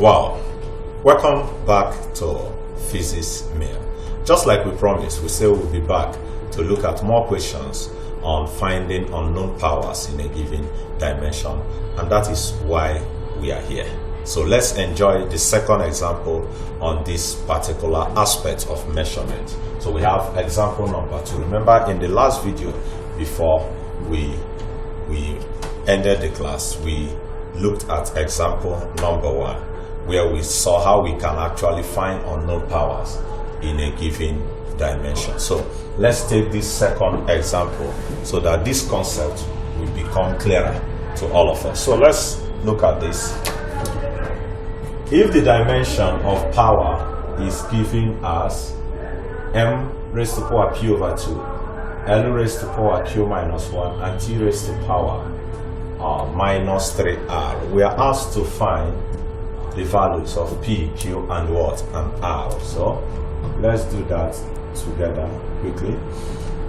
Wow, welcome back to Physics Mail. Just like we promised, we say we'll be back to look at more questions on finding unknown powers in a given dimension, and that is why we are here. So let's enjoy the second example on this particular aspect of measurement. So we have example number 2. Remember, in the last video before we ended the class, we looked at example number 1, where we saw how we can actually find unknown powers in a given dimension. So let's take this second example so that this concept will become clearer to all of us. So let's look at this. If the dimension of power is given as m raised to power p over 2, l raised to power q minus 1, and t raised to power minus 3r, we are asked to find the values of p, q, and what? And r. So let's do that together quickly.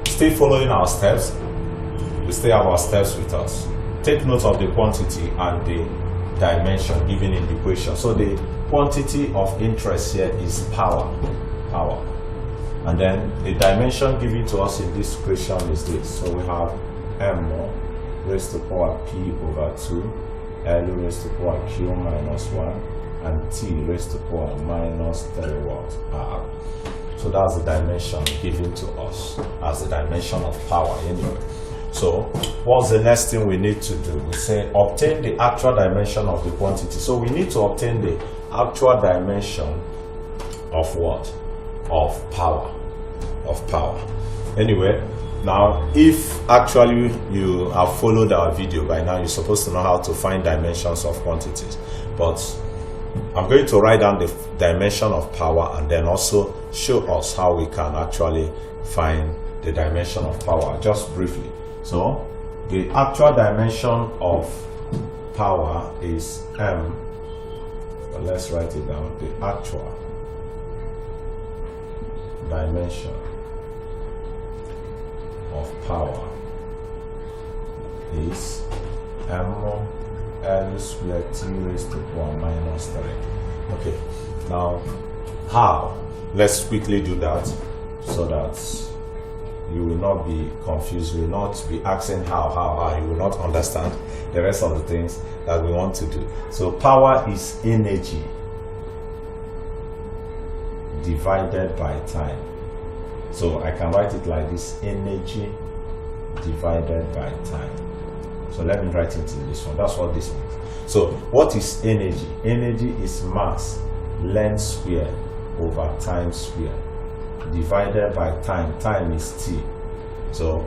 Still following our steps. We still have our steps with us. Take note of the quantity and the dimension given in the equation. So the quantity of interest here is power. And then the dimension given to us in this equation is this. So we have m raised to power p over 2, l raised to power q minus 1, and t raised to power minus 3 what? R. So that's the dimension given to us as the dimension of power anyway. So what's the next thing we need to do? We say obtain the actual dimension of the quantity. So we need to obtain the actual dimension of what? Of power. Anyway, now if actually you have followed our video by now, you're supposed to know how to find dimensions of quantities. But I'm going to write down the dimension of power and then also show us how we can actually find the dimension of power, just briefly. So the actual dimension of power is m. But let's write it down. The actual dimension of power is m l squared t raised to power minus 3. Okay, now how? Let's quickly do that so that you will not be confused, you will not be asking how, you will not understand the rest of the things that we want to do. So power is energy divided by time. So I can write it like this: energy divided by time. So let me write into this one. That's what this means. So what is energy? Energy is mass, length squared over time squared, divided by time. Time is t. So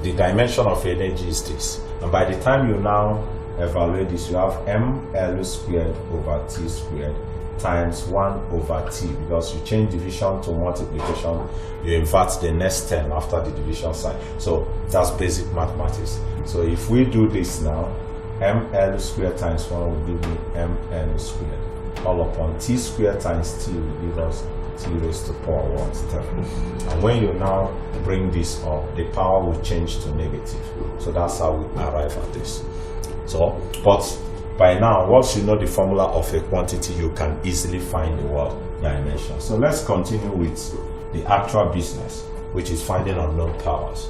the dimension of energy is this. And by the time you now evaluate this, you have ml squared over t squared times 1 over t, because you change division to multiplication, you invert the next term after the division sign. So that's basic mathematics. So if we do this now, ml squared times 1 will give me ml squared, all upon t squared times t will give us t raised to power 1/3. And when you now bring this up, the power will change to negative. So that's how we arrive at this. So, but by now, once you know the formula of a quantity, you can easily find the word dimension. So let's continue with the actual business, which is finding unknown powers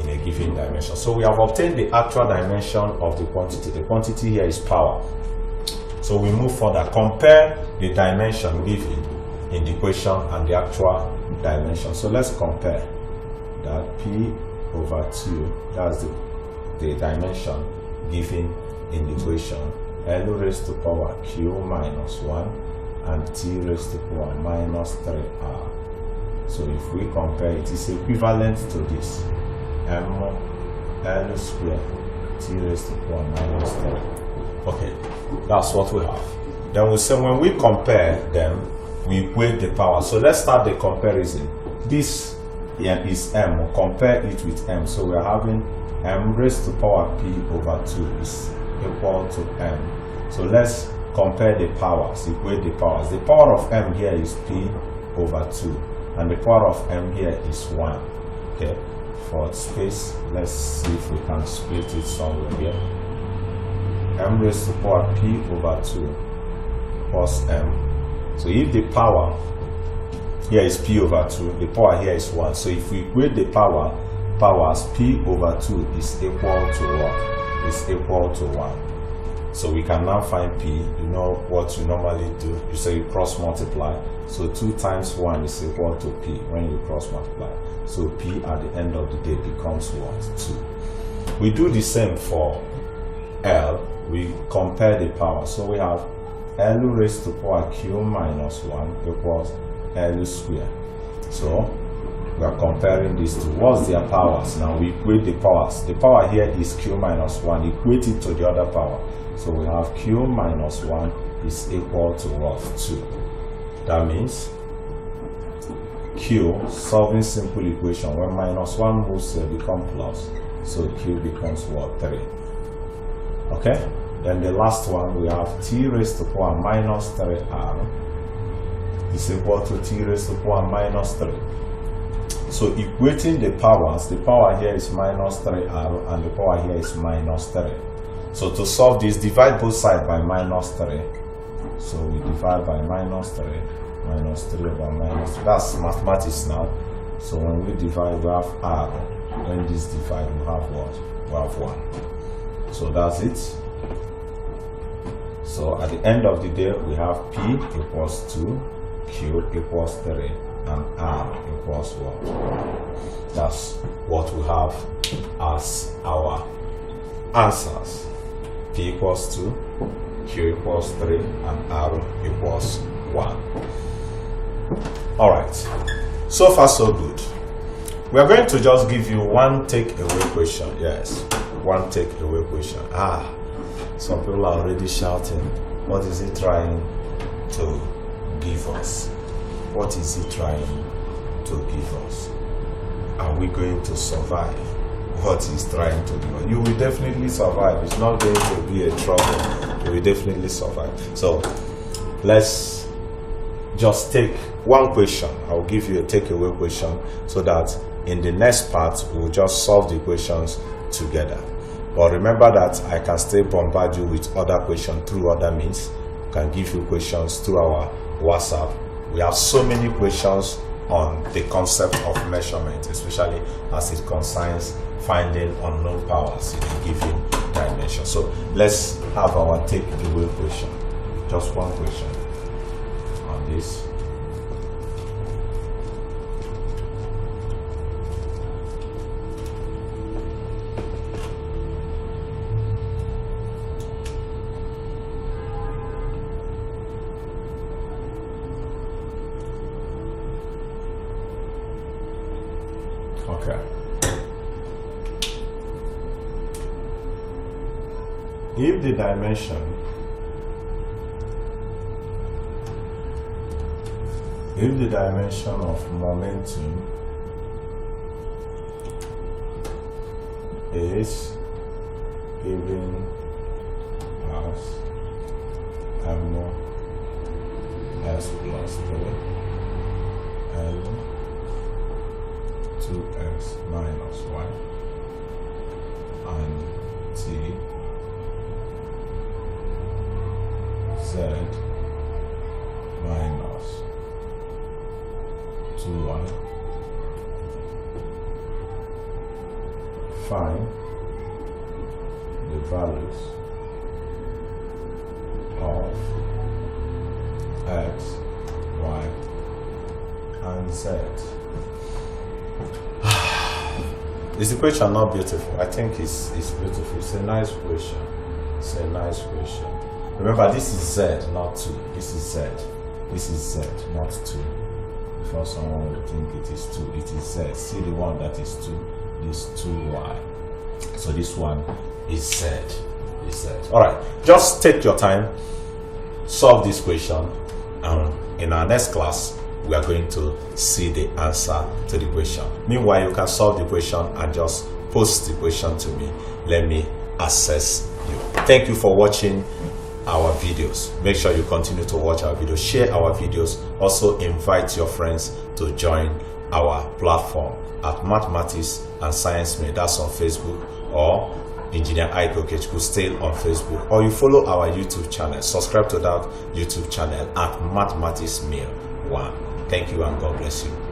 in a given dimension. So we have obtained the actual dimension of the quantity. The quantity here is power. So we move further. Compare the dimension given in the equation and the actual dimension. So let's compare that p over 2, that's the dimension given in the equation, l raised to power q minus 1 and t raised to power minus 3r. So if we compare, it is equivalent to this: m l squared t raised to power minus 3. Okay, that's what we have. Then we say when we compare them, we equate the power. So let's start the comparison. This is m, we'll compare it with m. So we're having m raised to power p over 2 is equal to m. So let's compare the powers, equate the powers. The power of m here is p over 2, and the power of m here is 1. Okay, for space, let's see if we can split it somewhere here. m raised to the power p over 2 plus m. So if the power here is p over 2, the power here is 1. So if we equate the powers, p over 2 is equal to what? Is equal to 1. So we can now find p. You know what you normally do. You say you cross multiply. So 2 times 1 is equal to p when you cross multiply. So p at the end of the day becomes what? 2. We do the same for L. We compare the power. So we have L raised to power q minus 1 equals L squared. So we are comparing these two. What's their powers? Now we equate the powers. The power here is q minus 1. Equate it to the other power. So we have q minus 1 is equal to what? 2. That means q, solving simple equation, when minus 1 moves here, become plus. So q becomes what? 3. Okay? Then the last one, we have t raised to power minus 3r is equal to t raised to power minus 3. So equating the powers, the power here is minus 3r and the power here is minus 3. So to solve this, divide both sides by minus 3. So we divide by minus 3 over minus 3. That's mathematics now. So when we divide, we have r. When this divide, we have what? We have 1. So that's it. So at the end of the day, we have p equals 2, q equals 3, and r equals what? That's what we have as our answers. P equals 2, q equals 3, and r equals 1. Alright, so far so good. We are going to just give you one takeaway question. Yes, one takeaway question. Some people are already shouting. What is he trying to give us? What is he trying to give us? Are we going to survive what he's trying to do? You will definitely survive. It's not going to be a trouble. You will definitely survive. So let's just take one question. I'll give you a takeaway question so that in the next part we'll just solve the questions together. But remember that I can still bombard you with other questions through other means. I can give you questions through our WhatsApp. We have so many questions on the concept of measurement, especially as it concerns finding unknown powers in a given dimension. So let's have our takeaway question. Just one question on this. Okay. If the dimension of momentum is given as m(s plus 3 l 2x minus y and t z minus 2y, find the values of x, y, and z. Is the question not beautiful? I think it's beautiful. It's a nice question. It's a nice question. Remember, this is z, not 2. This is z. This is z, not 2. Before someone would think it is 2, it is z. See the one that is 2. This 2y. So this one is z. Is z. Alright, just take your time, solve this question, and in our next class we are going to see the answer to the question. Meanwhile, you can solve the question and just post the question to me. Let me assess you. Thank you for watching our videos. Make sure you continue to watch our videos, share our videos. Also invite your friends to join our platform at Mathematics and Science Made. That's on Facebook, or Engineer Ike Okechukwu still on Facebook, or you follow our YouTube channel. Subscribe to that YouTube channel at Mathematics Meal 1. Thank you and God bless you.